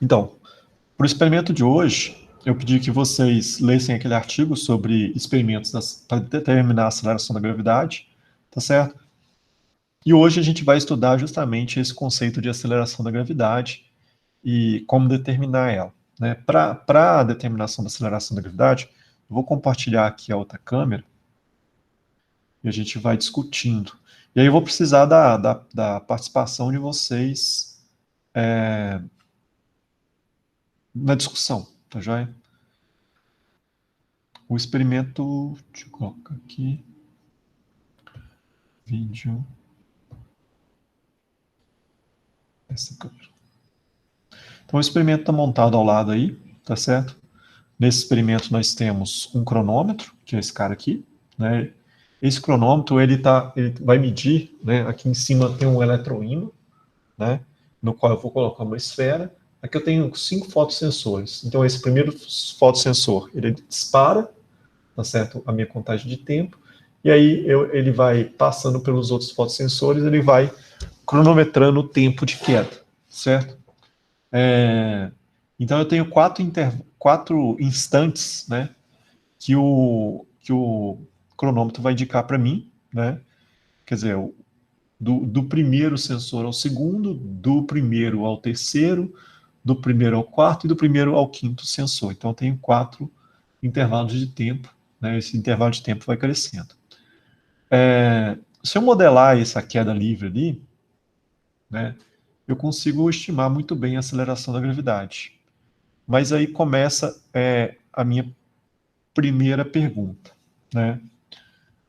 Então, para o experimento de hoje, eu pedi que vocês lessem aquele artigo sobre experimentos para determinar a aceleração da gravidade, tá certo? E hoje a gente vai estudar justamente esse conceito de aceleração da gravidade e como determinar ela, né? Para a determinação da aceleração da gravidade, eu vou compartilhar aqui a outra câmera e a gente vai discutindo. E aí eu vou precisar da participação de vocês na discussão, tá joia? O experimento, deixa eu colocar aqui, vídeo, essa câmera. Então o experimento está montado ao lado aí, tá certo? Nesse experimento nós temos um cronômetro, que é esse cara aqui, né? Esse cronômetro ele vai medir, né? Aqui em cima tem um eletroímã, né? No qual eu vou colocar uma esfera. Aqui eu tenho 5 fotossensores. Então esse primeiro fotossensor ele dispara, tá certo? A minha contagem de tempo. E aí ele vai passando pelos outros fotossensores, ele vai cronometrando o tempo de queda, certo? Então eu tenho quatro instantes, né? Que o cronômetro vai indicar para mim, né? Quer dizer, do primeiro sensor ao segundo, do primeiro ao terceiro, do primeiro ao quarto e do primeiro ao quinto sensor. Então, eu tenho 4 intervalos de tempo, né? Esse intervalo de tempo vai crescendo. Se eu modelar essa queda livre ali, né? Eu consigo estimar muito bem a aceleração da gravidade. Mas aí começa a minha primeira pergunta, né?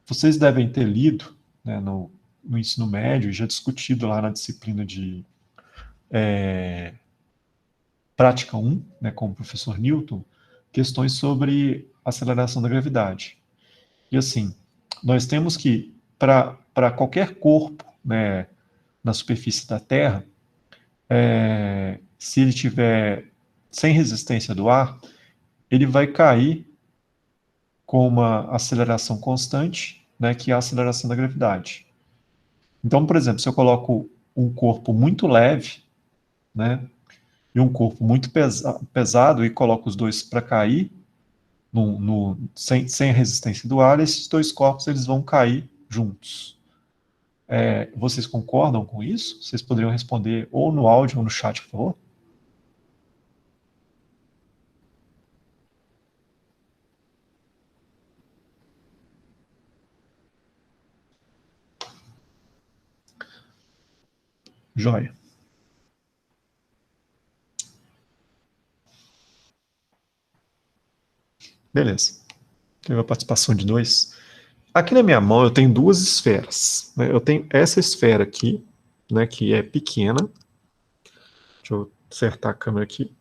Vocês devem ter lido, né, no ensino médio, já discutido lá na disciplina de prática 1, né, com o professor Newton, questões sobre aceleração da gravidade. E assim, nós temos que, para qualquer corpo, né, na superfície da Terra, se ele tiver sem resistência do ar, ele vai cair com uma aceleração constante, né, que é a aceleração da gravidade. Então, por exemplo, se eu coloco um corpo muito leve, né, e um corpo muito pesado e coloco os dois para cair sem a resistência do ar, esses dois corpos eles vão cair juntos. Vocês concordam com isso? Vocês poderiam responder ou no áudio ou no chat, por favor? Joia. Beleza. Teve a participação de 2. Aqui na minha mão eu tenho 2 esferas, né? Eu tenho essa esfera aqui, né, que é pequena. Deixa eu acertar a câmera aqui.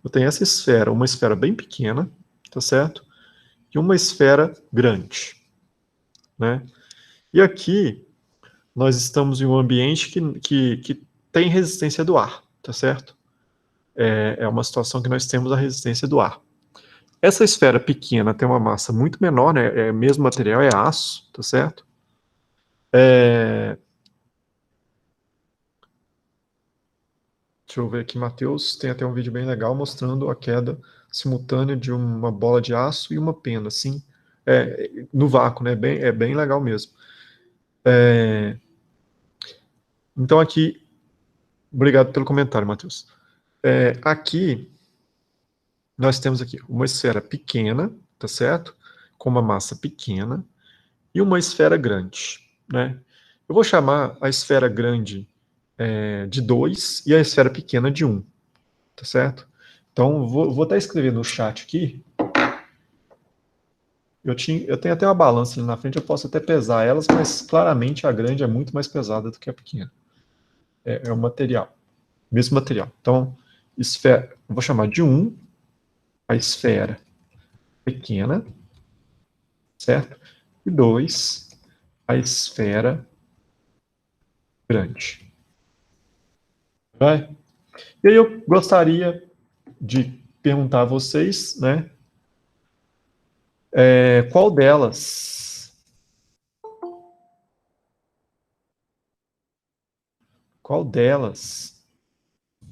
Eu tenho essa esfera, uma esfera bem pequena, tá certo? E uma esfera grande, né? E aqui nós estamos em um ambiente que tem resistência do ar, tá certo? É uma situação que nós temos a resistência do ar. Essa esfera pequena tem uma massa muito menor, né? É o mesmo material, é aço, tá certo? Deixa eu ver aqui, Matheus, tem até um vídeo bem legal mostrando a queda simultânea de uma bola de aço e uma pena, assim, no vácuo, né? É bem legal mesmo. Então aqui, obrigado pelo comentário, Matheus. Aqui, nós temos aqui uma esfera pequena, tá certo? Com uma massa pequena e uma esfera grande, né? Eu vou chamar a esfera grande de 2 e a esfera pequena de 1, tá certo? Então, vou até escrever no chat aqui. Eu tenho até uma balança ali na frente, eu posso até pesar elas, mas claramente a grande é muito mais pesada do que a pequena. É o material, mesmo material. Então, esfera, eu vou chamar de 1 a esfera pequena, certo? E 2 a esfera grande. Vai? E aí eu gostaria de perguntar a vocês, né? Qual delas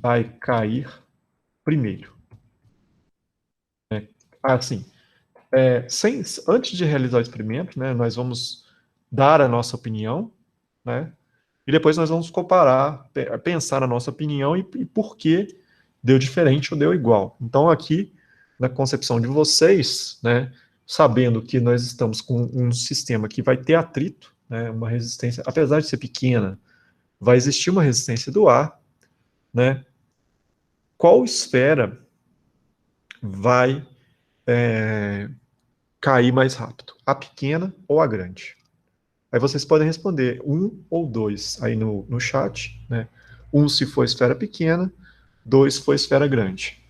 vai cair primeiro. Assim, antes de realizar o experimento, né, nós vamos dar a nossa opinião, né, e depois nós vamos comparar, pensar na nossa opinião e por que deu diferente ou deu igual. Então, aqui, na concepção de vocês, né, sabendo que nós estamos com um sistema que vai ter atrito, né, uma resistência, apesar de ser pequena, vai existir uma resistência do ar, né, qual esfera vai cair mais rápido? A pequena ou a grande? Aí vocês podem responder um ou dois aí no chat, né? Um se for esfera pequena, dois se for esfera grande.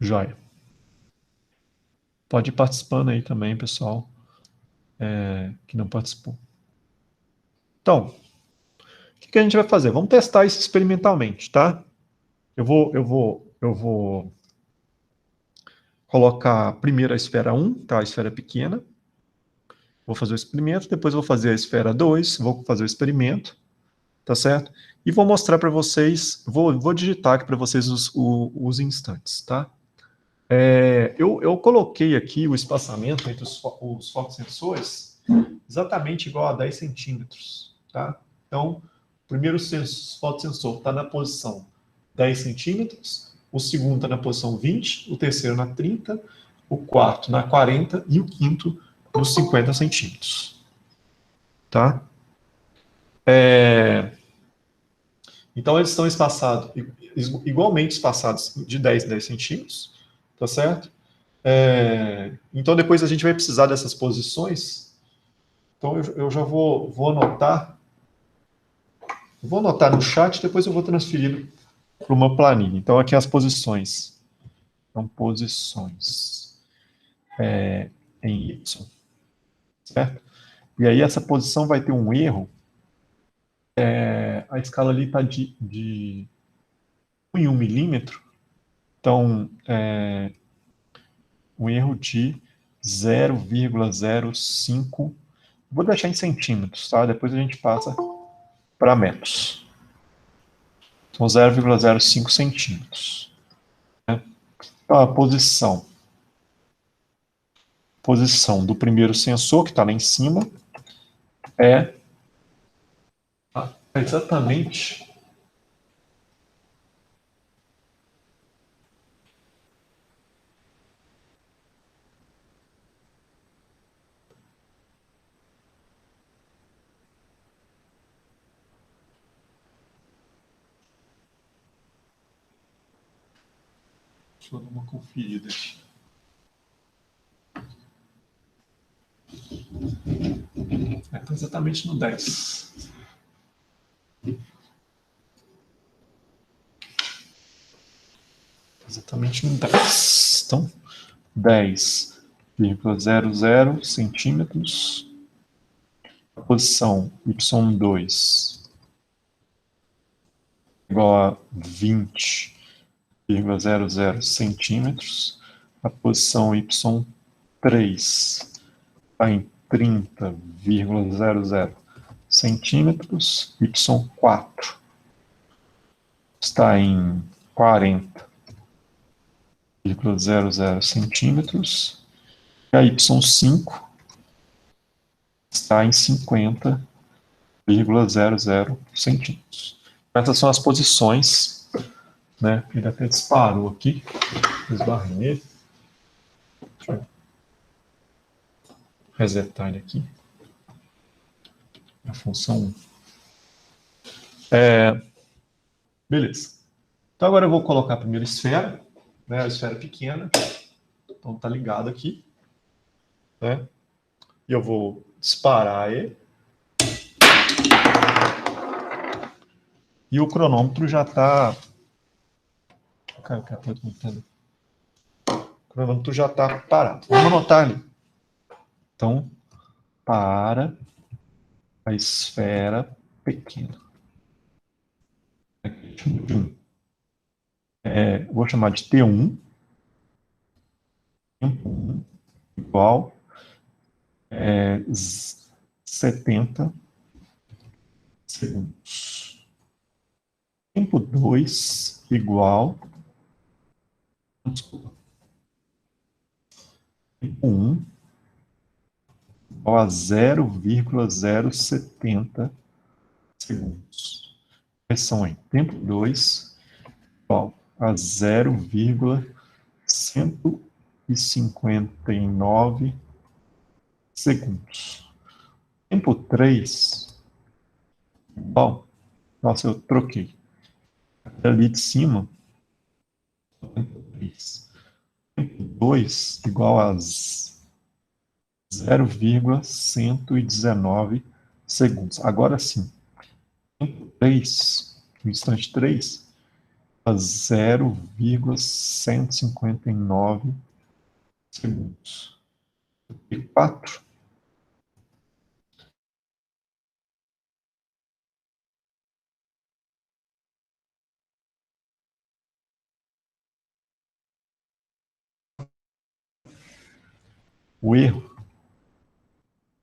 Joia. Pode ir participando aí também, pessoal, que não participou. Então, o que a gente vai fazer? Vamos testar isso experimentalmente, tá? Eu vou colocar primeiro a esfera 1, tá? A esfera pequena. Vou fazer o experimento, depois vou fazer a esfera 2, vou fazer o experimento, tá certo? E vou mostrar para vocês, vou digitar aqui para vocês os instantes, tá? Eu coloquei aqui o espaçamento entre os fotossensores exatamente igual a 10 centímetros, tá? Então, o primeiro fotossensor está na posição 10 centímetros, o segundo está na posição 20, o terceiro na 30, o quarto na 40 e o quinto nos 50 centímetros, tá? Então, eles estão espaçados, igualmente espaçados de 10 em 10 centímetros, tá certo? Então, depois a gente vai precisar dessas posições. Então, eu já vou anotar. Vou anotar no chat, depois eu vou transferir para uma planilha. Então, aqui as posições. Então, posições em Y, certo? E aí, essa posição vai ter um erro. A escala ali está de 1 em 1 milímetro. Então, um erro de 0,05. Vou deixar em centímetros, tá? Depois a gente passa para metros. São 0,05 centímetros. Né? Então, a posição do primeiro sensor, que está lá em cima, é exatamente deixa eu dar uma conferida aqui. Está exatamente no 10. Exatamente no 10. Então, 10,00 centímetros. A posição Y2 igual a 20,00 centímetros. A posição Y3 está em 30,00 centímetros. Y4 está em 40,00 centímetros. E a Y5 está em 50,00 centímetros. Essas são as posições, né? Ele até disparou aqui, esbarrei nele. Deixa eu resetar ele aqui. A função 1. Beleza. Então agora eu vou colocar a primeira esfera, né? A esfera pequena. Então tá ligado aqui, né? E eu vou disparar ele. E o cronômetro já está Caiu aqui atrás do computador. O cronômetro já está parado. Vamos anotar ali. Então, para a esfera pequena. Vou chamar de T1. Tempo 1 igual 70 segundos. Tempo 2 igual. Desculpa. Tempo 1 igual a 0,070 segundos. Correção aí. Tempo 2 igual a 0,159 segundos. Tempo 3 igual. Nossa, eu troquei. Ali de cima. Tempo 3. Tempo 2 igual a 0,119 segundos. Agora sim. Tempo 3, no instante 3, a 0,159 segundos. E 4. O erro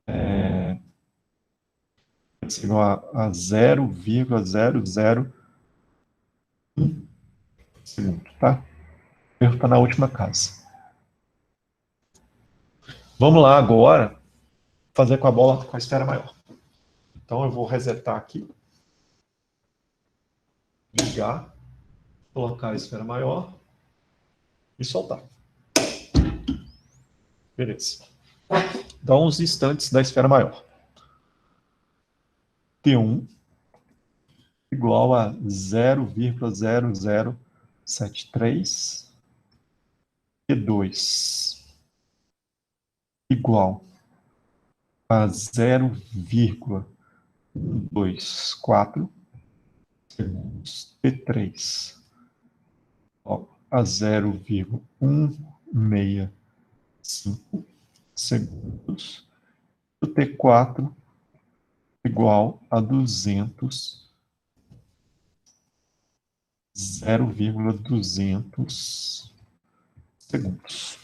é igual a 0,001 segundo, tá? O erro está na última casa. Vamos lá agora fazer com a bola com a esfera maior. Então eu vou resetar aqui. Ligar. Colocar a esfera maior. E soltar. Beleza. Dá uns instantes da esfera maior. T1 igual a 0,0073. T2 igual a 0,124 segundos. T3 igual a 0,165 segundos. O T4 igual a 0,200 segundos.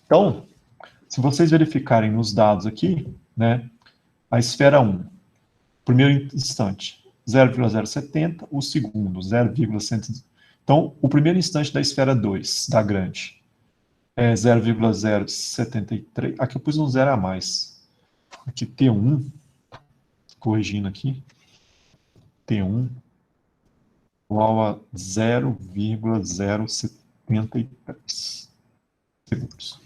Então, se vocês verificarem nos dados aqui, né, a esfera 1, primeiro instante, 0,070, o segundo, 0,100. Então, o primeiro instante da esfera 2, da grande, é 0,073. Aqui eu pus um zero a mais. Aqui, T1, corrigindo aqui, T1 igual a 0,073 segundos.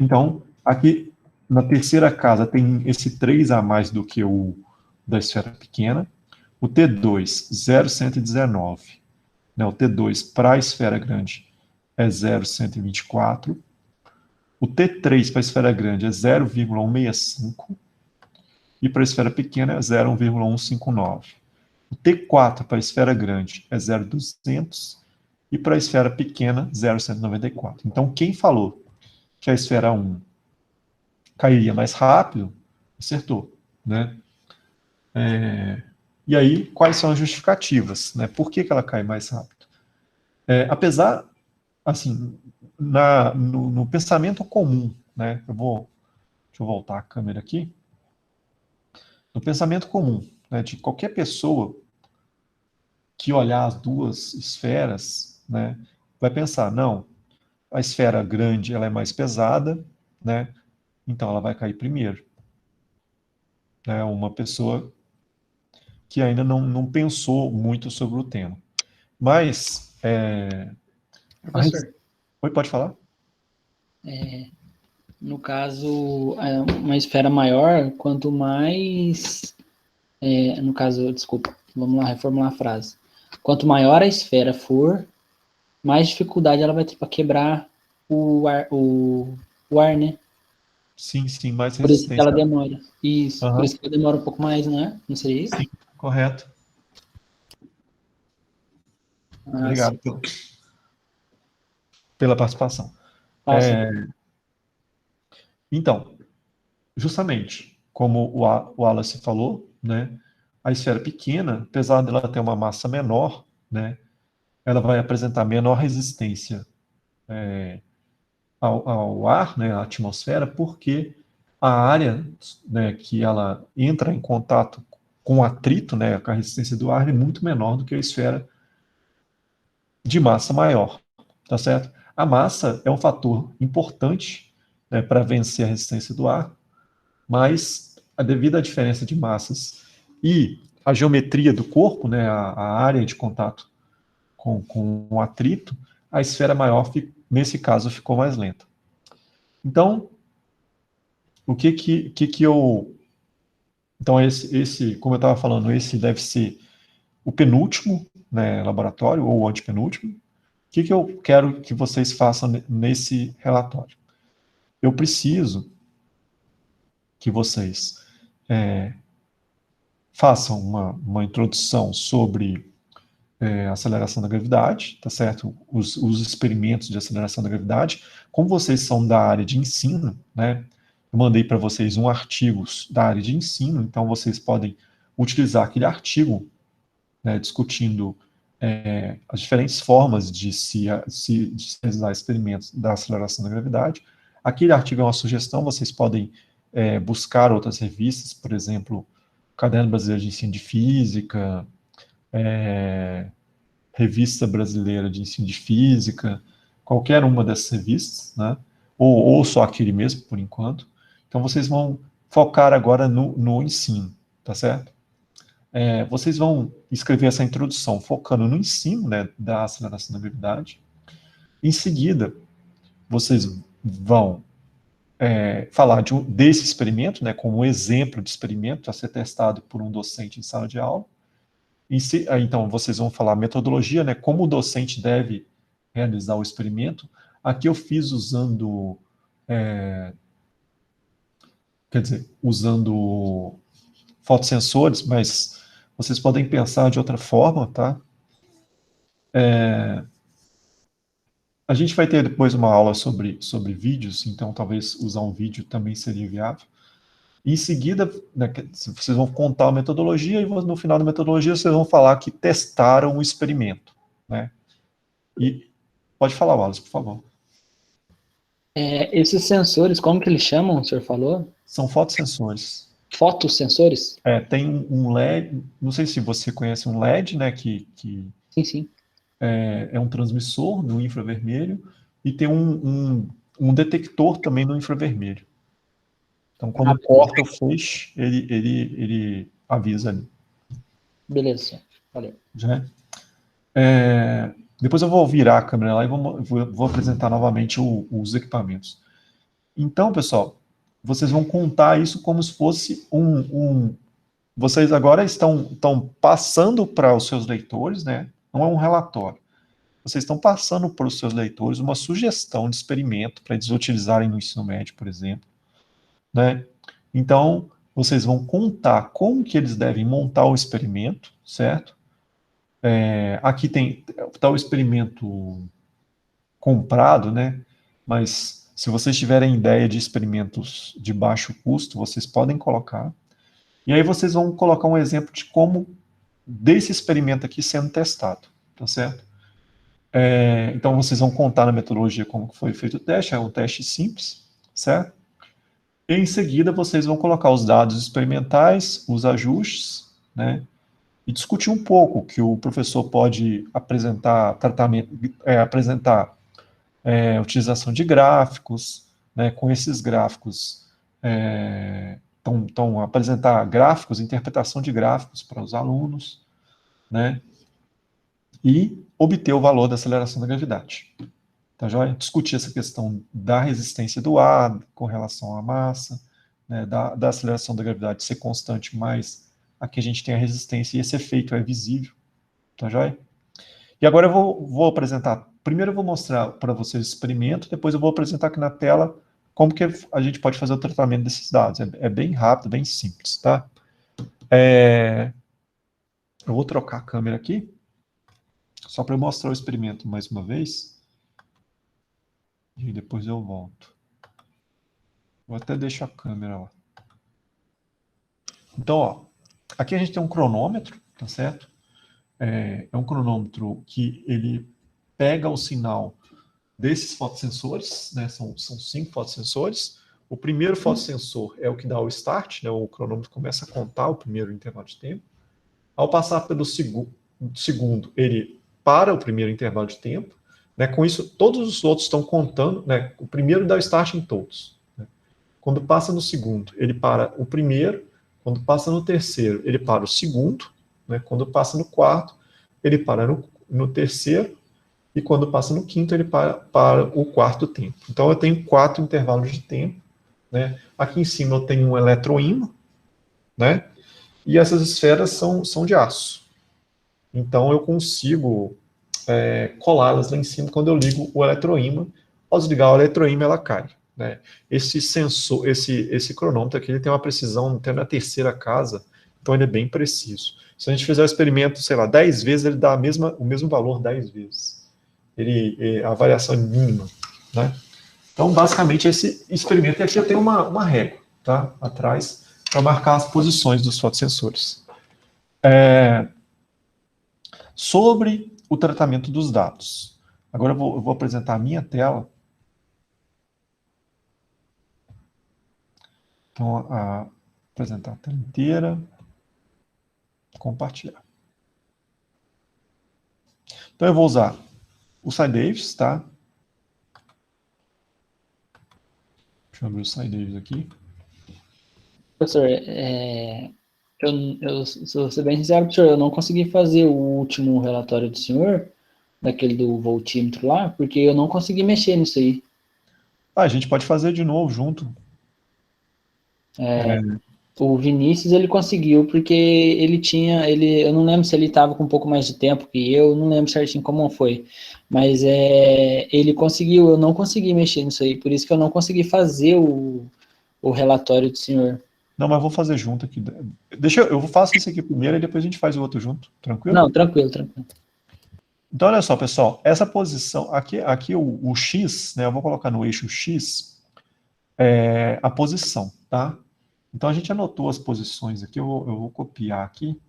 Então, aqui na terceira casa tem esse 3 a mais do que o da esfera pequena. O T2, 0,119. Né, o T2 para a esfera grande é 0,124. O T3 para a esfera grande é 0,165. E para a esfera pequena é 0,159. O T4 para a esfera grande é 0,200 e para a esfera pequena 0,194. Então, quem falou que a esfera 1 cairia mais rápido, acertou, né? E aí, quais são as justificativas, né? Por que ela cai mais rápido? Apesar, assim, no pensamento comum, né? Deixa eu voltar a câmera aqui. No pensamento comum, né, de qualquer pessoa que olhar as duas esferas, né, vai pensar, não, a esfera grande ela é mais pesada, né, então ela vai cair primeiro. Uma pessoa que ainda não pensou muito sobre o tema. Mas... Professor, Oi, pode falar? no caso, uma esfera maior, quanto mais... no caso, desculpa, vamos lá reformular a frase. Quanto maior a esfera for, mais dificuldade ela vai ter para quebrar o ar, né? Sim, mais Por isso que resistência. ela demora. Isso, por Uhum. isso que ela demora um pouco mais, né? Não seria isso? Sim, correto. Obrigado pela participação. Então, justamente, como o Wallace falou, né, a esfera pequena, apesar dela ter uma massa menor, né, ela vai apresentar menor resistência ao ar, né, à atmosfera, porque a área, né, que ela entra em contato com o atrito, né, com a resistência do ar, é muito menor do que a esfera de massa maior, tá certo? A massa é um fator importante, né, para vencer a resistência do ar, mas devido à diferença de massas e a geometria do corpo, né, a área de contato com o atrito, a esfera maior, nesse caso, ficou mais lenta. Então, o que eu... Então, como eu estava falando, esse deve ser o penúltimo, né, laboratório, ou o antepenúltimo. O que eu quero que vocês façam nesse relatório? Eu preciso que vocês façam uma introdução sobre aceleração da gravidade, tá certo? Os experimentos de aceleração da gravidade. Como vocês são da área de ensino, né? Eu mandei para vocês um artigo da área de ensino, então vocês podem utilizar aquele artigo, né, discutindo as diferentes formas de se realizar experimentos da aceleração da gravidade. Aquele artigo é uma sugestão, vocês podem buscar outras revistas, por exemplo, Caderno Brasileiro de Ensino de Física, Revista Brasileira de Ensino de Física, qualquer uma dessas revistas, né? Ou só aquele mesmo, por enquanto. Então, vocês vão focar agora no ensino, tá certo? Vocês vão escrever essa introdução focando no ensino, né, da aceleração da gravidade. Em seguida, vocês vão falar desse experimento, né, como um exemplo de experimento a ser testado por um docente em sala de aula. Então, vocês vão falar metodologia, né, como o docente deve realizar o experimento. Aqui eu fiz usando, usando fotossensores, mas vocês podem pensar de outra forma, tá? A gente vai ter depois uma aula sobre vídeos, então talvez usar um vídeo também seria viável. Em seguida, né, vocês vão contar a metodologia e no final da metodologia vocês vão falar que testaram o experimento, né? E pode falar, Wallace, por favor. Esses sensores, como que eles chamam, o senhor falou? São fotossensores. Fotossensores? Tem um LED, não sei se você conhece um LED, né, que Sim, sim. é um transmissor no infravermelho, e tem um detector também no infravermelho. Então, quando corta o feixe, ele avisa ali. Beleza, valeu. Já depois eu vou virar a câmera lá e vou apresentar novamente os equipamentos. Então, pessoal, vocês vão contar isso como se fosse vocês agora estão passando para os seus leitores, né? Não é um relatório. Vocês estão passando para os seus leitores uma sugestão de experimento para eles utilizarem no ensino médio, por exemplo, né? Então, vocês vão contar como que eles devem montar o experimento, certo? Aqui está o experimento comprado, né? Mas se vocês tiverem ideia de experimentos de baixo custo, vocês podem colocar. E aí vocês vão colocar um exemplo de como desse experimento aqui sendo testado, tá certo? Então vocês vão contar na metodologia como foi feito o teste, é um teste simples, certo? E em seguida vocês vão colocar os dados experimentais, os ajustes, né? E discutir um pouco que o professor pode apresentar utilização de gráficos, né? Com esses gráficos, então apresentar gráficos, interpretação de gráficos para os alunos, né? E obter o valor da aceleração da gravidade. Tá joia? Discutir essa questão da resistência do ar com relação à massa, né, da aceleração da gravidade ser constante, mas aqui a gente tem a resistência e esse efeito é visível. Tá joia? E agora eu vou apresentar. Primeiro eu vou mostrar para vocês o experimento, depois eu vou apresentar aqui na tela como que a gente pode fazer o tratamento desses dados. É bem rápido, bem simples, tá? Eu vou trocar a câmera aqui. Só para eu mostrar o experimento mais uma vez. E depois eu volto. Vou até deixar a câmera lá. Então, ó, aqui a gente tem um cronômetro, tá certo? É um cronômetro que ele pega o sinal desses fotossensores, né? São 5 fotossensores. O primeiro fotossensor é o que dá o start, né? O cronômetro começa a contar o primeiro intervalo de tempo. Ao passar pelo segundo, ele para o primeiro intervalo de tempo. Né? Com isso, todos os outros estão contando. Né? O primeiro dá o start em todos. Né? Quando passa no segundo, ele para o primeiro. Quando passa no terceiro, ele para o segundo. Né? Quando passa no quarto, ele para no terceiro. E quando passa no quinto, ele para o quarto tempo. Então, eu tenho 4 intervalos de tempo. Né? Aqui em cima eu tenho um eletroímã, né? E essas esferas são de aço. Então eu consigo colá-las lá em cima quando eu ligo o eletroímã. Ao desligar o eletroímã, ela cai. Né? Esse sensor, esse cronômetro aqui, ele tem uma precisão até na terceira casa, então ele é bem preciso. Se a gente fizer o experimento, sei lá, 10 vezes, ele dá o mesmo valor 10 vezes. A variação é mínima. Né? Então, basicamente, esse experimento, e aqui eu tenho uma régua, tá? Atrás, para marcar as posições dos fotossensores. Sobre o tratamento dos dados. Agora eu vou apresentar a minha tela. Então, apresentar a tela inteira. Compartilhar. Então, eu vou usar o SciDavis, tá? Deixa eu abrir o SciDavis aqui. Professor, eu sou ser bem sincero, professor, eu não consegui fazer o último relatório do senhor, daquele do voltímetro lá, porque eu não consegui mexer nisso aí. A gente pode fazer de novo junto. O Vinícius, ele conseguiu, porque eu não lembro se ele estava com um pouco mais de tempo que eu, não lembro certinho como foi, mas ele conseguiu, eu não consegui mexer nisso aí, por isso que eu não consegui fazer o relatório do senhor. Não, mas vou fazer junto aqui. Eu faço isso aqui primeiro e depois a gente faz o outro junto, tranquilo? Não, tranquilo, tranquilo. Então, olha só, pessoal, essa posição, aqui o X, né, eu vou colocar no eixo X, a posição, tá? Então, a gente anotou as posições aqui, eu vou copiar aqui.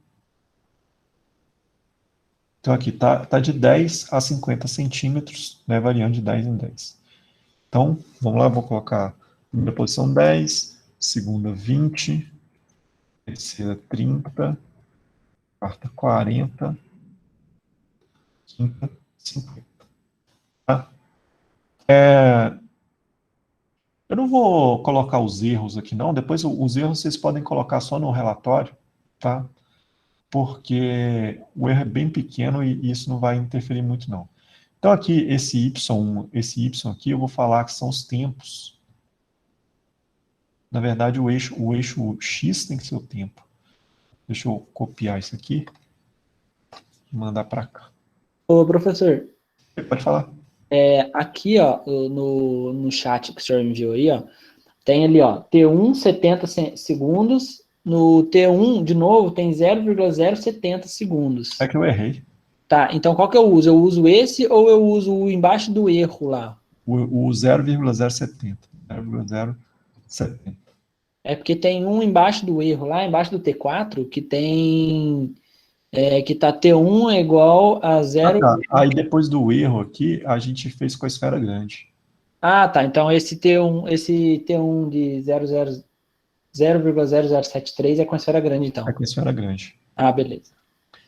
Então, aqui tá de 10 a 50 centímetros, né, variando de 10 em 10. Então, vamos lá, vou colocar primeira posição 10, segunda 20, terceira 30, quarta 40, quinta 50. Tá? Eu não vou colocar os erros aqui, não. Depois, os erros vocês podem colocar só no relatório, tá? Porque o erro é bem pequeno e isso não vai interferir muito, não. Então, aqui, esse Y aqui, eu vou falar que são os tempos. Na verdade, o eixo X tem que ser o tempo. Deixa eu copiar isso aqui e mandar para cá. Ô, professor, Pode falar. aqui, ó, no chat que o senhor enviou aí, ó, tem ali, ó, T1, 70 segundos, no T1, de novo, tem 0,070 segundos. É que eu errei. Tá, então qual que eu uso? Eu uso esse ou eu uso o embaixo do erro lá? O 0,070. 0,070. É porque tem um embaixo do erro lá, embaixo do T4, que tem que tá T1 é igual a 0. Tá. Aí depois do erro aqui, a gente fez com a esfera grande. Ah, tá. Então esse T1 de 0,0073 é com a esfera grande, É então. com a esfera grande. Ah, beleza.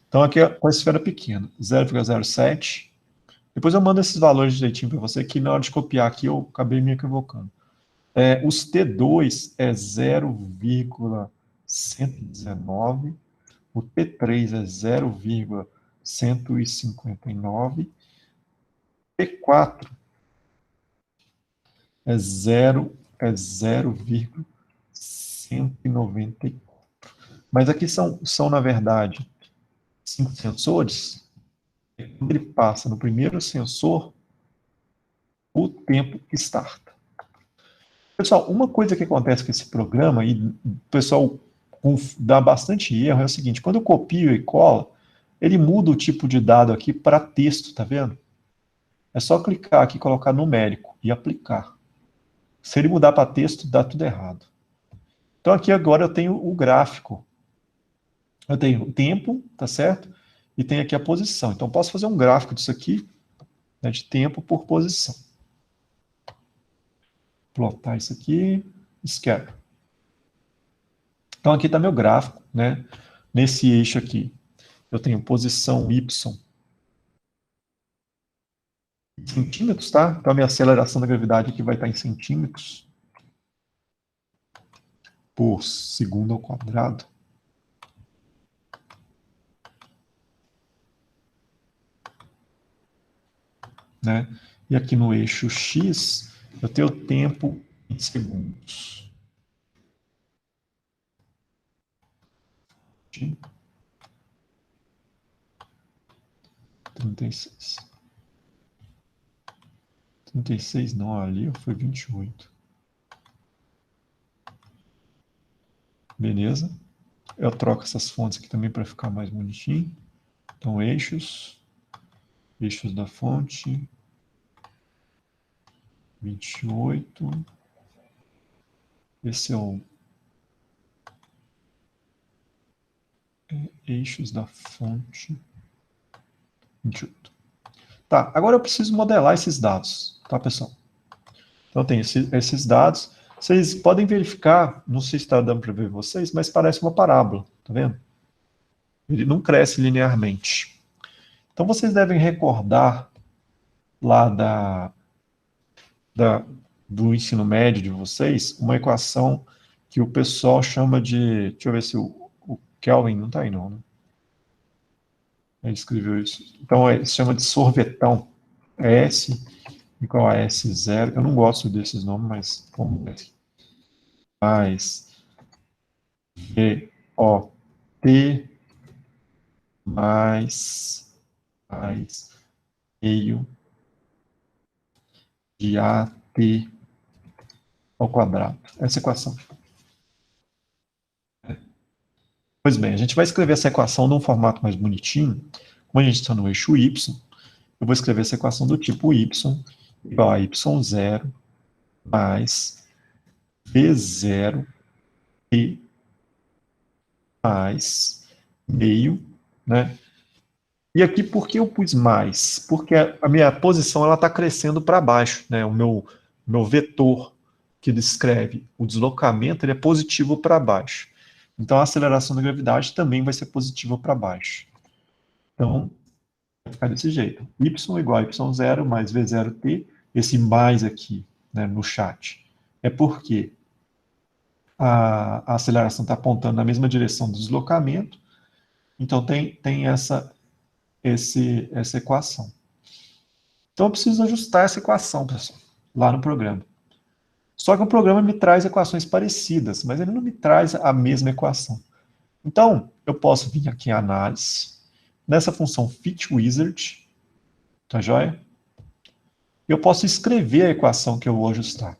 Então aqui é com a esfera pequena. 0,07. Depois eu mando esses valores direitinho para você, que na hora de copiar aqui eu acabei me equivocando. Os T2 é 0,119. O T3 é 0,159. T4 é 0,194. Mas aqui são, na verdade, 5 sensores. Quando ele passa no primeiro sensor, o tempo starta. Pessoal, uma coisa que acontece com esse programa, e o pessoal dá bastante erro, é o seguinte: quando eu copio e colo, ele muda o tipo de dado aqui para texto, tá vendo? É só clicar aqui, colocar numérico e aplicar. Se ele mudar para texto, dá tudo errado. Então aqui agora eu tenho o gráfico. Eu tenho o tempo, tá certo? E tem aqui a posição. Então eu posso fazer um gráfico disso aqui, né, de tempo por posição. Plotar isso aqui, esquerda. Então aqui está meu gráfico, né? Nesse eixo aqui, eu tenho posição y em centímetros, tá? Então a minha aceleração da gravidade aqui vai estar em centímetros por segundo ao quadrado. Né? E aqui no eixo x, eu tenho o tempo em segundos. 36. 36 não, ali foi 28. Beleza? Eu troco essas fontes aqui também para ficar mais bonitinho. Então, eixos da fonte, 28. Esse é o eixos da fonte, 28. Tá, agora eu preciso modelar esses dados, tá, pessoal? Então, tem esses dados. Vocês podem verificar, não sei se está dando para ver vocês, mas parece uma parábola, tá vendo? Ele não cresce linearmente. Então, vocês devem recordar lá do ensino médio de vocês, uma equação que o pessoal chama de... Deixa eu ver se o Kelvin não está aí, não, né? Ele escreveu isso. Então, se chama de sorvetão. É S igual a S0. Eu não gosto desses nomes, mas vamos ver. Mais VOT mais meio de AT ao quadrado. Essa equação. Pois bem, a gente vai escrever essa equação num formato mais bonitinho. Como a gente está no eixo y, eu vou escrever essa equação do tipo y igual a y0 mais v0 t mais meio, né? E aqui, por que eu pus mais? Porque a minha posição está crescendo para baixo, né? O meu vetor que descreve o deslocamento ele é positivo para baixo. Então, a aceleração da gravidade também vai ser positiva para baixo. Então, vai ficar desse jeito. Y igual a y0 mais v0t. Esse mais aqui, né, no chat, é porque a aceleração está apontando na mesma direção do deslocamento. Então, tem essa equação. Então, eu preciso ajustar essa equação, pessoal, lá no programa. Só que o programa me traz equações parecidas, mas ele não me traz a mesma equação. Então, eu posso vir aqui em análise, nessa função FitWizard, tá joia? Eu posso escrever a equação que eu vou ajustar.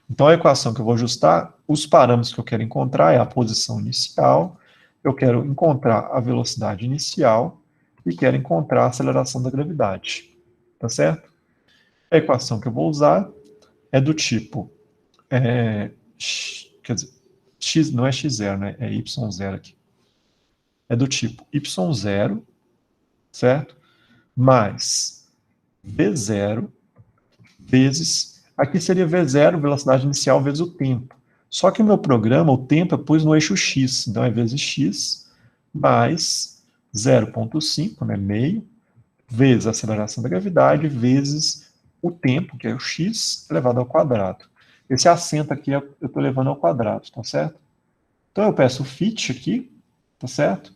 Então, a equação que eu vou ajustar, os parâmetros que eu quero encontrar é a posição inicial, eu quero encontrar a velocidade inicial e quero encontrar a aceleração da gravidade. Tá certo? A equação que eu vou usar é do tipo, quer dizer, x não é x0, né? É y0 aqui. É do tipo y0, certo? Mais v0 vezes, aqui seria v0, velocidade inicial, vezes o tempo. Só que o meu programa, o tempo, eu pus no eixo x, então é vezes x, mais 0,5, né, meio, vezes a aceleração da gravidade, vezes o tempo, que é o x, elevado ao quadrado. Esse acento aqui eu estou levando ao quadrado, tá certo? Então eu peço o fit aqui, tá certo?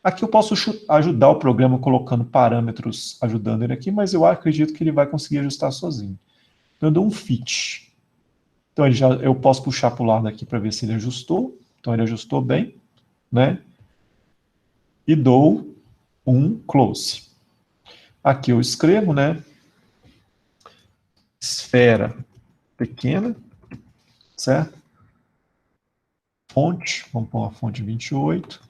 Aqui eu posso ajudar o programa colocando parâmetros ajudando ele aqui, mas eu acredito que ele vai conseguir ajustar sozinho. Então eu dou um fit. Então eu posso puxar para o lado aqui para ver se ele ajustou. Então ele ajustou bem, né? E dou um close. Aqui eu escrevo, né? Esfera pequena, certo? Fonte, vamos pôr a fonte 28.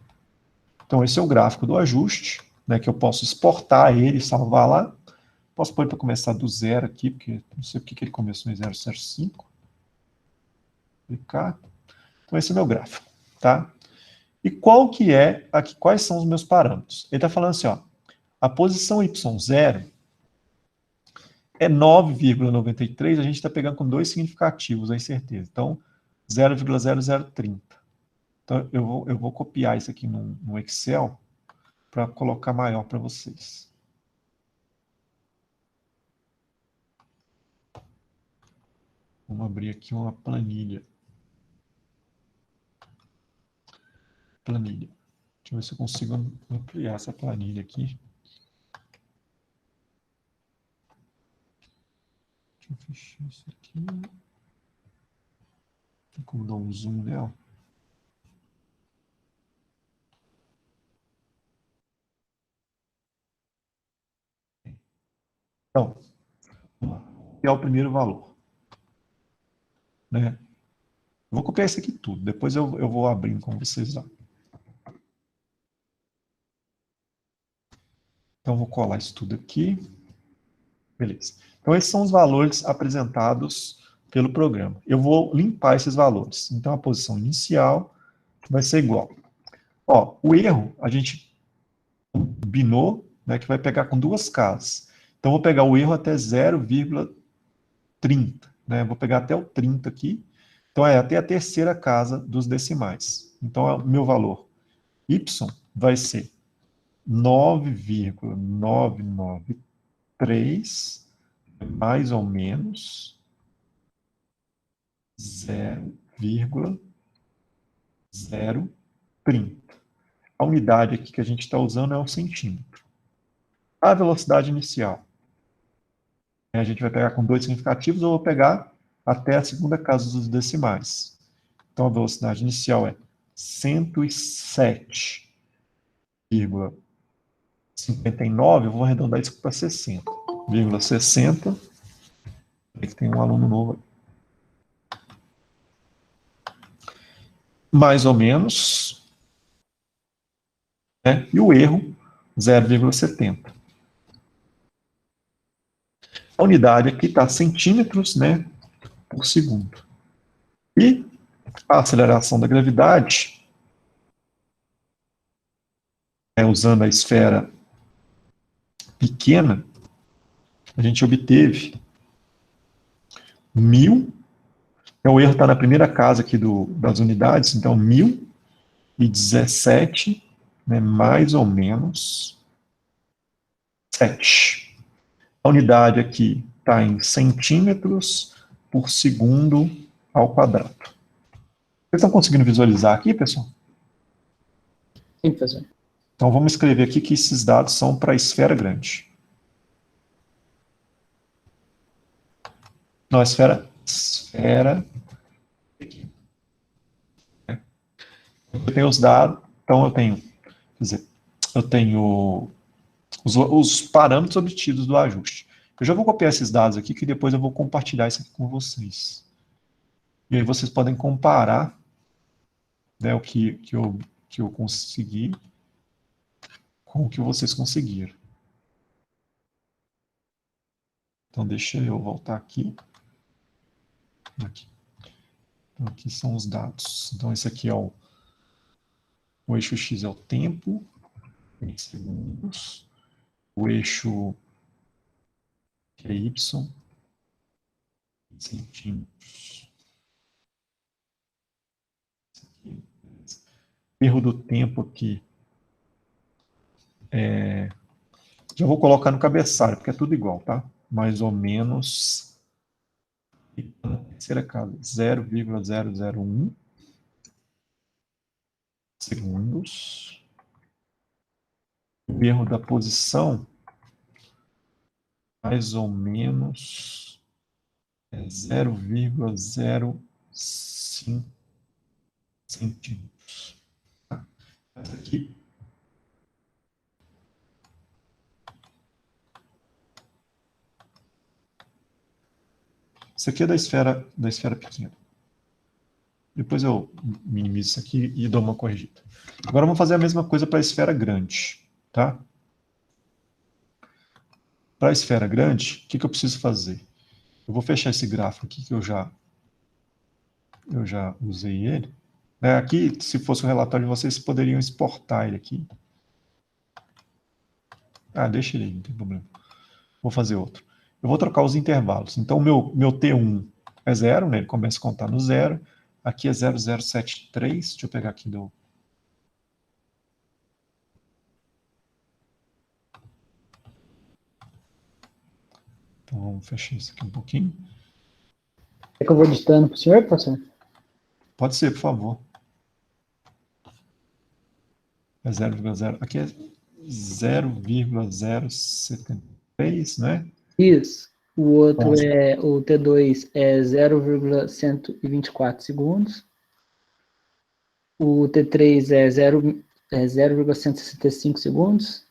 Então esse é o gráfico do ajuste, né, que eu posso exportar ele, salvar lá. Posso pôr para começar do zero aqui, porque não sei por que ele começou em 0,05. Clicar. Então, esse é o meu gráfico, tá? E qual que é, aqui, quais são os meus parâmetros? Ele está falando assim, ó, a posição y0 é 9,93, a gente está pegando com dois significativos, a incerteza. Então, 0,0030. Então, eu vou copiar isso aqui no Excel para colocar maior para vocês. Vamos abrir aqui uma planilha. Planilha. Deixa eu ver se eu consigo ampliar essa planilha aqui. Deixa eu fechar isso aqui. Tem como dar um zoom nela? Então, é o primeiro valor. Né? Vou copiar isso aqui tudo. Depois eu vou abrindo com vocês lá. Então, vou colar isso tudo aqui. Beleza. Então, esses são os valores apresentados pelo programa. Eu vou limpar esses valores. Então, a posição inicial vai ser igual. Ó, o erro, a gente combinou, né, que vai pegar com duas casas. Então, vou pegar o erro até 0,30. Né? Vou pegar até o 30 aqui. Então, é até a terceira casa dos decimais. Então, o meu valor y vai ser 9,993 mais ou menos 0,030. A unidade aqui que a gente está usando é o centímetro. A velocidade inicial. A gente vai pegar com dois significativos, ou vou pegar até a segunda casa dos decimais. Então, a velocidade inicial é 107,59. Eu vou arredondar isso para 60,60. Aqui tem um aluno novo. Mais ou menos. Né? E o erro, 0,70. A unidade aqui está centímetros, né, por segundo. E a aceleração da gravidade, usando a esfera pequena, a gente obteve 1.000. Então, o erro está na primeira casa aqui das unidades, então 1.017, né, mais ou menos 7. A unidade aqui está em centímetros por segundo ao quadrado. Vocês estão conseguindo visualizar aqui, pessoal? Sim, professor. Então, vamos escrever aqui que esses dados são para a esfera grande. Não, esfera pequena. Eu tenho os dados, então eu tenho os parâmetros obtidos do ajuste. Eu já vou copiar esses dados aqui, que depois eu vou compartilhar isso aqui com vocês. E aí vocês podem comparar, né, o que eu consegui com o que vocês conseguiram. Então, deixa eu voltar aqui. Então, aqui são os dados. Então, esse aqui é o eixo X é o tempo, em segundos. O eixo que é Y, em centímetros. Erro do tempo aqui. Já vou colocar no cabeçalho, porque é tudo igual, tá? Mais ou menos, na terceira casa, 0,001 segundos. O erro da posição, mais ou menos, é 0,05 centímetros. Tá? Essa aqui. Isso aqui é da esfera pequena. Depois eu minimizo isso aqui e dou uma corrigida. Agora vamos fazer a mesma coisa para a esfera grande, tá? Para a esfera grande, o que eu preciso fazer? Eu vou fechar esse gráfico aqui, que eu já usei ele. Aqui, se fosse o relatório de vocês, poderiam exportar ele aqui. Deixa ele aí, não tem problema. Vou fazer outro. Eu vou trocar os intervalos. Então, meu T1 é 0, né? Ele começa a contar no 0. Aqui é 0073. Deixa eu pegar aqui do... Então, vamos fechar isso aqui um pouquinho. É que eu vou digitando para o senhor, professor? Pode ser, por favor. É 0,0. Aqui é 0,073, né? Isso. O outro Nossa. o T2 é 0,124 segundos. O T3 é 0,165 segundos.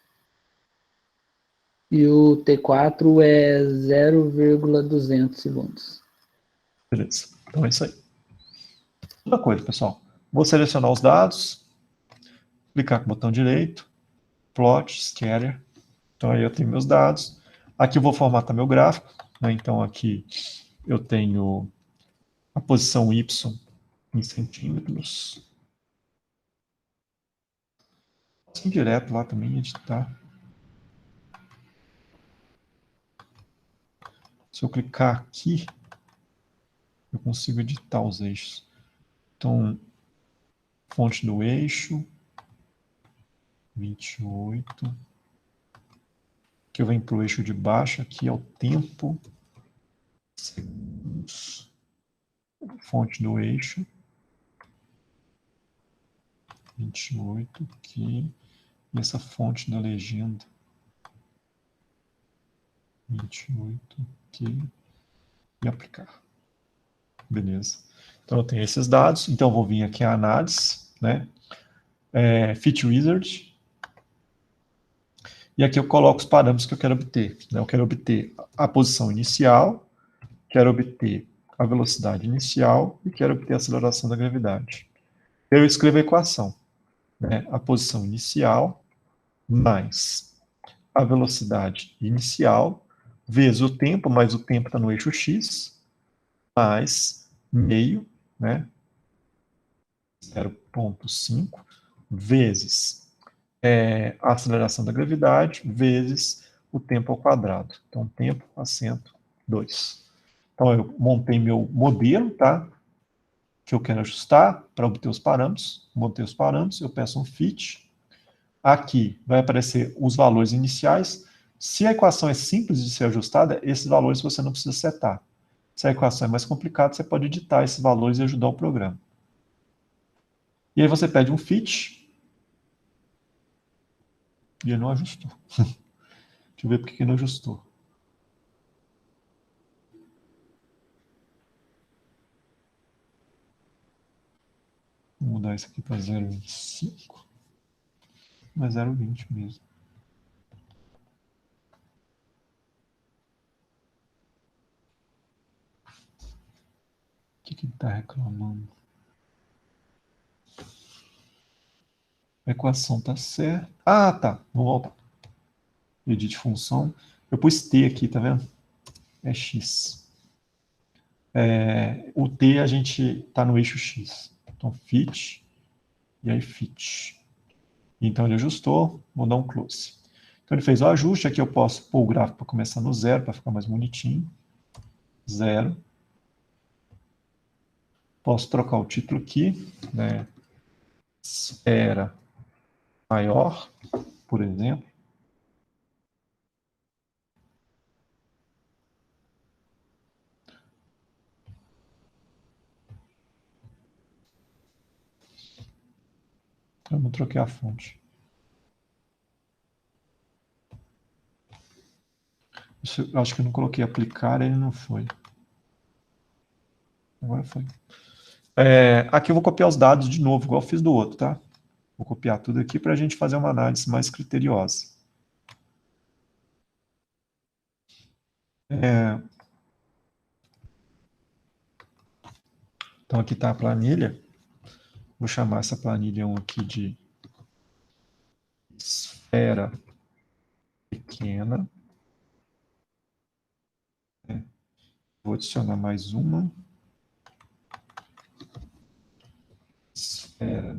E o T4 é 0,200 segundos. Beleza. Então é isso aí. Outra coisa, pessoal. Vou selecionar os dados, clicar com o botão direito, plot, scatter. Então aí eu tenho meus dados. Aqui eu vou formatar meu gráfico, né? Então aqui eu tenho a posição Y em centímetros. Assim direto lá também, editar. Se eu clicar aqui, eu consigo editar os eixos. Então, fonte do eixo, 28. Que eu venho para o eixo de baixo, aqui é o tempo, segundos. Fonte do eixo, 28 aqui. E essa fonte da legenda, 28 aqui. E aplicar. Beleza. Então eu tenho esses dados. Então eu vou vir aqui a análise, né? Fit Wizard. E aqui eu coloco os parâmetros que eu quero obter. Né? Eu quero obter a posição inicial, quero obter a velocidade inicial e quero obter a aceleração da gravidade. Eu escrevo a equação. Né? A posição inicial mais a velocidade inicial vezes o tempo, mas o tempo está no eixo x, mais meio, né? 0,5, vezes a aceleração da gravidade, vezes o tempo ao quadrado. Então, tempo acento 2. Então, eu montei meu modelo, tá? Que eu quero ajustar para obter os parâmetros. Montei os parâmetros, eu peço um fit. Aqui vai aparecer os valores iniciais. Se a equação é simples de ser ajustada, esses valores você não precisa setar. Se a equação é mais complicada, você pode editar esses valores e ajudar o programa. E aí você pede um fit. E ele não ajustou. Deixa eu ver por que não ajustou. Vou mudar isso aqui para 0,25. Mas 0,20 mesmo. O que ele está reclamando? A equação está certa. Ah, tá. Vou voltar. Edit função. Eu pus T aqui, tá vendo? É X. O T a gente está no eixo X. Então, fit. E aí, fit. Então, ele ajustou. Vou dar um close. Então, ele fez o ajuste. Aqui eu posso pôr o gráfico para começar no 0, para ficar mais bonitinho. 0. Posso trocar o título aqui, né? Esfera maior, por exemplo. Eu não troquei a fonte. Isso, eu acho que eu não coloquei aplicar, ele não foi. Agora foi. Aqui eu vou copiar os dados de novo, igual eu fiz do outro, tá? Vou copiar tudo aqui para a gente fazer uma análise mais criteriosa. Então aqui está a planilha. Vou chamar essa planilha 1 aqui de esfera pequena. Vou adicionar mais uma. Esfera.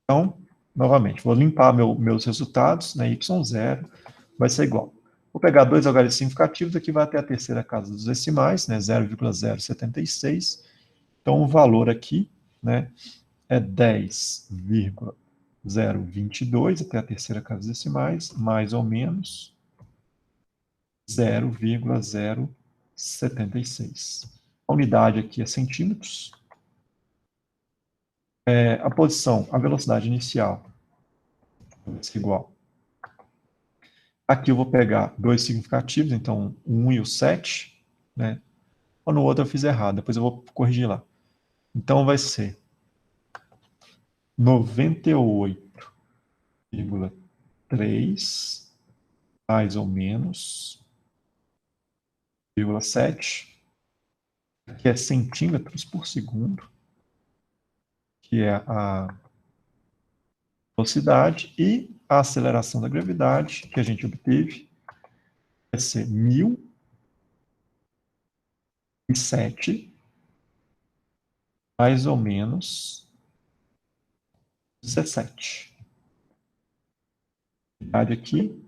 Então, novamente, vou limpar meus resultados, né, y0 vai ser igual. Vou pegar dois algarismos significativos, aqui vai até a terceira casa dos decimais, né, 0,076. Então, o valor aqui, né, é 10,022 até a terceira casa dos decimais, mais ou menos 0,076. A unidade aqui é centímetros. A posição, a velocidade inicial vai ser igual. Aqui eu vou pegar dois significativos, então o 1 e o 7, né? Ou no outro eu fiz errado, depois eu vou corrigir lá. Então vai ser 98,3 mais ou menos 0,7, que é centímetros por segundo, que é a velocidade, e a aceleração da gravidade que a gente obteve vai ser 1007 mais ou menos 17. A unidade aqui,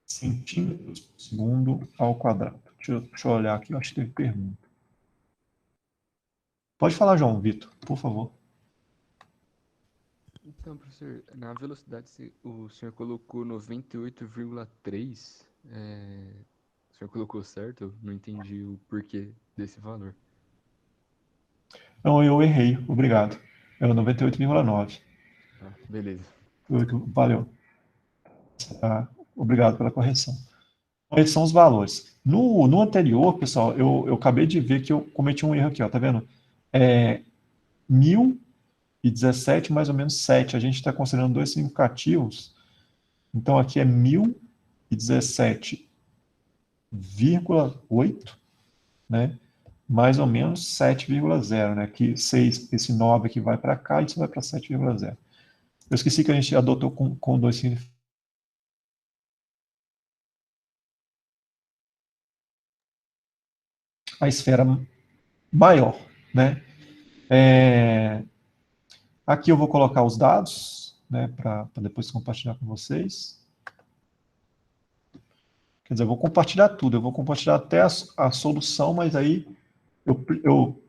centímetros por segundo ao quadrado. Deixa eu olhar aqui, eu acho que teve pergunta. Pode falar, João Vitor, por favor. Então, professor, na velocidade o senhor colocou 98,3. O senhor colocou certo? Eu não entendi o porquê desse valor. Não, eu errei, obrigado. É o 98,9. Ah, beleza. Valeu. Obrigado pela correção. Esses são os valores. No anterior, pessoal, eu acabei de ver que eu cometi um erro aqui, ó, tá vendo? 1017 mais ou menos 7. A gente está considerando dois significativos. Então, aqui é 1017,8, né? Mais ou menos 7,0, né? Que 6, esse 9 aqui vai para cá e isso vai para 7,0. Eu esqueci que a gente adotou com dois significativos. A esfera maior, né? Aqui eu vou colocar os dados, né, para depois compartilhar com vocês. Quer dizer, eu vou compartilhar tudo, eu vou compartilhar até a solução, mas aí eu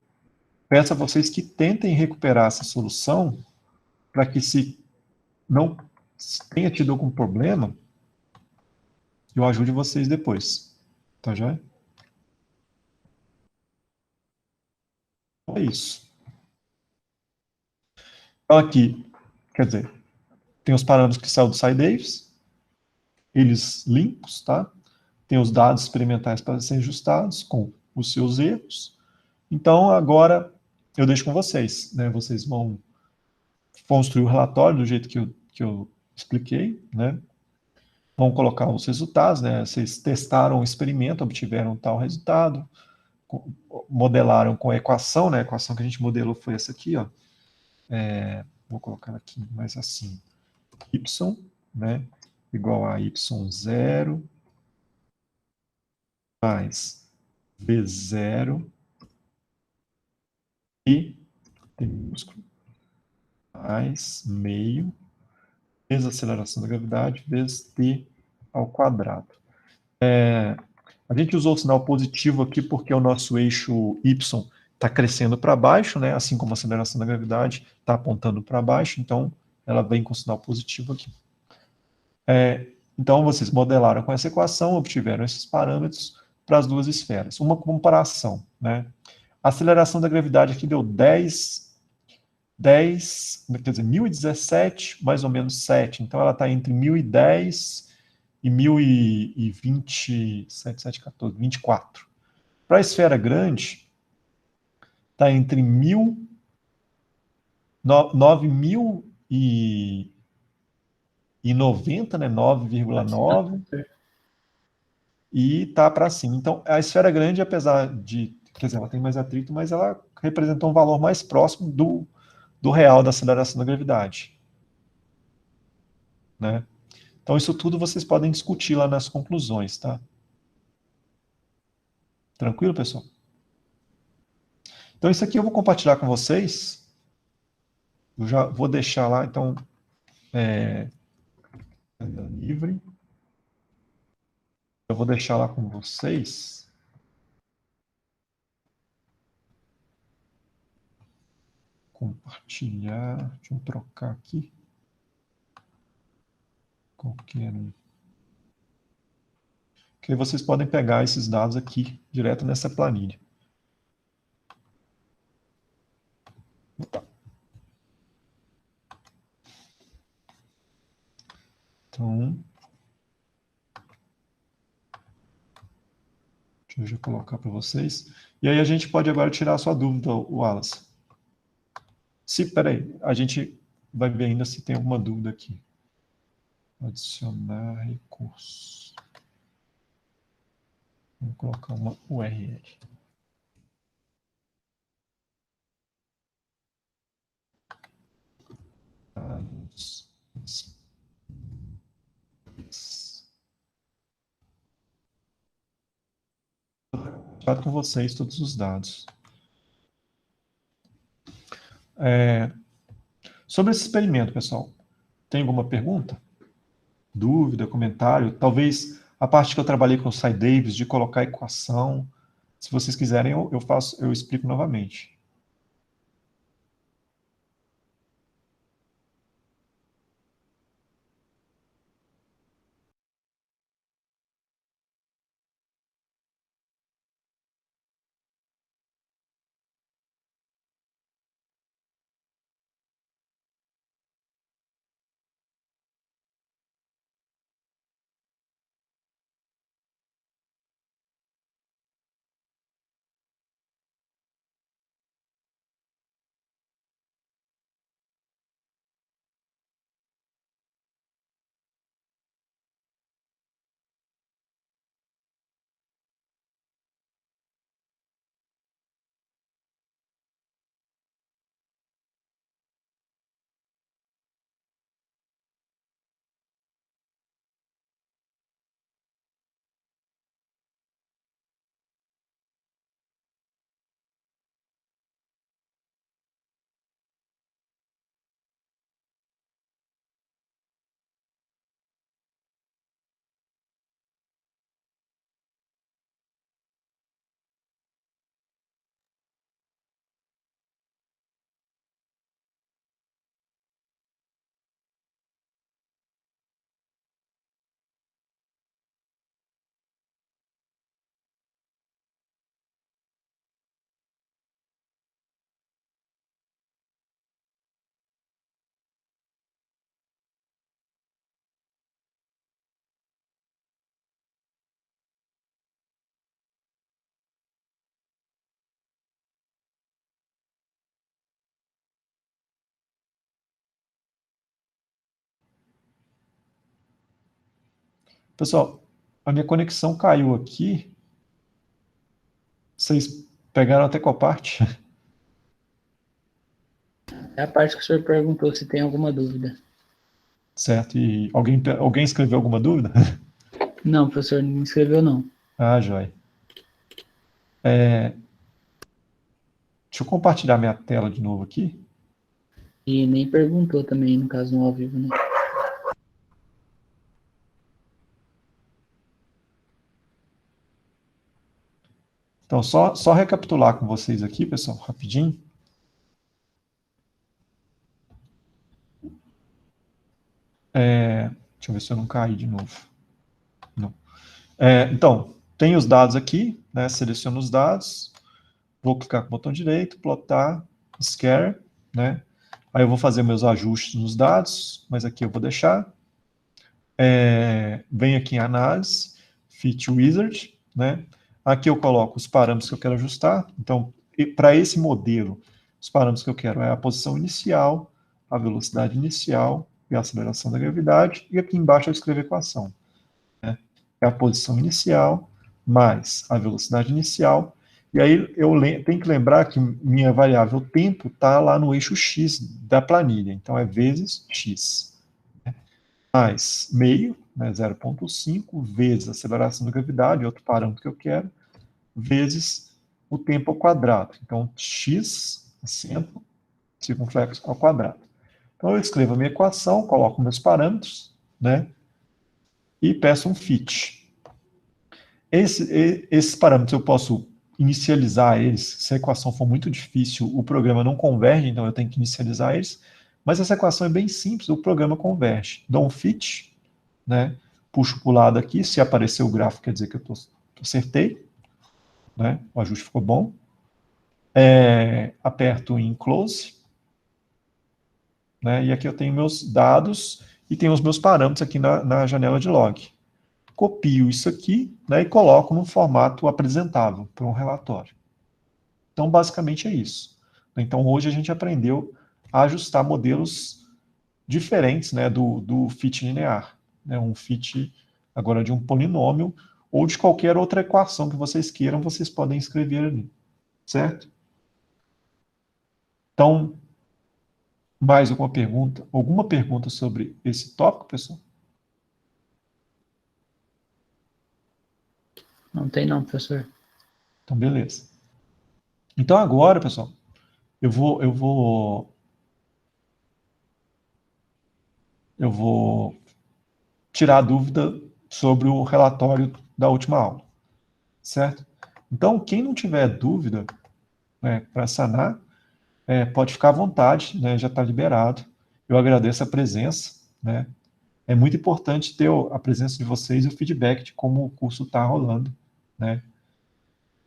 peço a vocês que tentem recuperar essa solução para que, se não tenha tido algum problema, eu ajude vocês depois. Tá joia? É isso. Então aqui, quer dizer, tem os parâmetros que saem do SciDavis, eles limpos, tá? Tem os dados experimentais para serem ajustados com os seus erros. Então, agora, eu deixo com vocês, né? Vocês vão construir o relatório do jeito que eu expliquei, né? Vão colocar os resultados, né? Vocês testaram o experimento, obtiveram tal resultado, modelaram com a equação, né? A equação que a gente modelou foi essa aqui, ó. Vou colocar aqui mais assim. Y, né? Igual a y0 mais v0 e T minúsculo mais meio vezes a aceleração da gravidade vezes t ao quadrado. A gente usou o sinal positivo aqui porque o nosso eixo y está crescendo para baixo, né? Assim como a aceleração da gravidade está apontando para baixo, então ela vem com sinal positivo aqui. Então, vocês modelaram com essa equação, obtiveram esses parâmetros para as duas esferas. Uma comparação, né? A aceleração da gravidade aqui deu 1017, mais ou menos 7. Então, ela está entre 1010 e 1020, 7, 14, 24. Para a esfera grande, está entre 9.090, né, 9,9, e está para cima. Então, a esfera grande, apesar de, quer dizer, ela tem mais atrito, mas ela representa um valor mais próximo do real da aceleração da gravidade, né? Então, Então, isso tudo vocês podem discutir lá nas conclusões, tá? Tranquilo, pessoal? Então, isso aqui eu vou compartilhar com vocês. Eu já vou deixar lá, então, livre. Eu vou deixar lá com vocês. Compartilhar. Deixa eu trocar aqui. Qualquer um. Que aí vocês podem pegar esses dados aqui, direto nessa planilha. Tá. Então, deixa eu já colocar para vocês. E aí a gente pode agora tirar a sua dúvida, Wallace. Peraí, a gente vai ver ainda se tem alguma dúvida aqui. Adicionar recurso. Vamos colocar uma URL. Compartilhado com vocês todos os dados. Sobre esse experimento, pessoal, tem alguma pergunta? Dúvida, comentário? Talvez a parte que eu trabalhei com o Cy Davis de colocar a equação. Se vocês quiserem, eu explico novamente. Pessoal, a minha conexão caiu aqui. Vocês pegaram até qual parte? É a parte que o senhor perguntou se tem alguma dúvida. Certo. E alguém escreveu alguma dúvida? Não, professor, não escreveu não. Ah, joia. Deixa eu compartilhar minha tela de novo aqui. E nem perguntou também, no caso, no ao vivo, né? Então, só recapitular com vocês aqui, pessoal, rapidinho. Deixa eu ver se eu não caí de novo. Não. Então, tem os dados aqui, né? Seleciono os dados, vou clicar com o botão direito, plotar, scare, né? Aí eu vou fazer meus ajustes nos dados, mas aqui eu vou deixar. Venho aqui em análise, fit wizard, né? Aqui eu coloco os parâmetros que eu quero ajustar. Então, para esse modelo, os parâmetros que eu quero é a posição inicial, a velocidade inicial e a aceleração da gravidade. E aqui embaixo eu escrevo a equação. Né? É a posição inicial mais a velocidade inicial. E aí eu tenho que lembrar que minha variável tempo está lá no eixo x da planilha. Então, é vezes x. mais meio, né, 0,5, vezes a aceleração da gravidade, outro parâmetro que eu quero, vezes o tempo ao quadrado. Então, x, acento, circunflexo ao quadrado. Então, eu escrevo a minha equação, coloco meus parâmetros, né, e peço um fit. Esses parâmetros eu posso inicializar eles. Se a equação for muito difícil, o programa não converge, então eu tenho que inicializar eles. Mas essa equação é bem simples, o programa converge. Dou um fit, né, puxo para o lado aqui, se aparecer o gráfico quer dizer que eu acertei, né, o ajuste ficou bom. Aperto em close, né, e aqui eu tenho meus dados e tenho os meus parâmetros aqui na janela de log. Copio isso aqui, né, e coloco no formato apresentável para um relatório. Então, basicamente é isso. Então, hoje a gente aprendeu a ajustar modelos diferentes, né, do fit linear. Né, um fit agora de um polinômio ou de qualquer outra equação que vocês queiram, vocês podem escrever ali. Certo? Então, mais alguma pergunta? Alguma pergunta sobre esse tópico, pessoal? Não tem não, professor. Então, beleza. Então, agora, pessoal, eu vou tirar a dúvida sobre o relatório da última aula, certo? Então, quem não tiver dúvida, né, para sanar, pode ficar à vontade, né, já está liberado. Eu agradeço a presença, né? É muito importante ter a presença de vocês e o feedback de como o curso está rolando, né?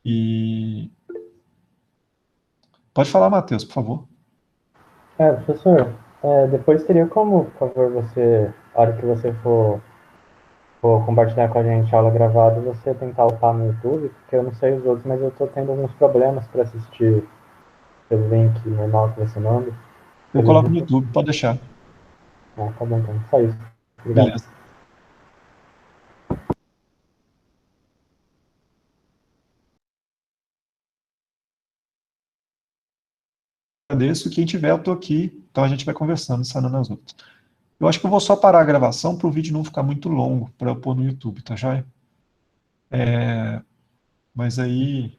E pode falar, Matheus, por favor. Professor, depois teria como, por favor, você, a hora que você for compartilhar com a gente a aula gravada, você tentar upar no YouTube, porque eu não sei os outros, mas eu estou tendo alguns problemas para assistir pelo link normal que você manda. Eu coloco no YouTube, pode deixar. Tá bom, então. Só isso. Obrigado. Beleza. Agradeço. Quem tiver, eu estou aqui. Então a gente vai conversando, sanando as outras. Eu acho que eu vou só parar a gravação para o vídeo não ficar muito longo para eu pôr no YouTube, tá joia? Mas aí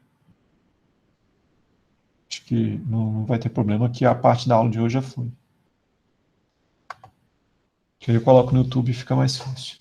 acho que não vai ter problema, que a parte da aula de hoje já foi. Que aí eu coloco no YouTube e fica mais fácil.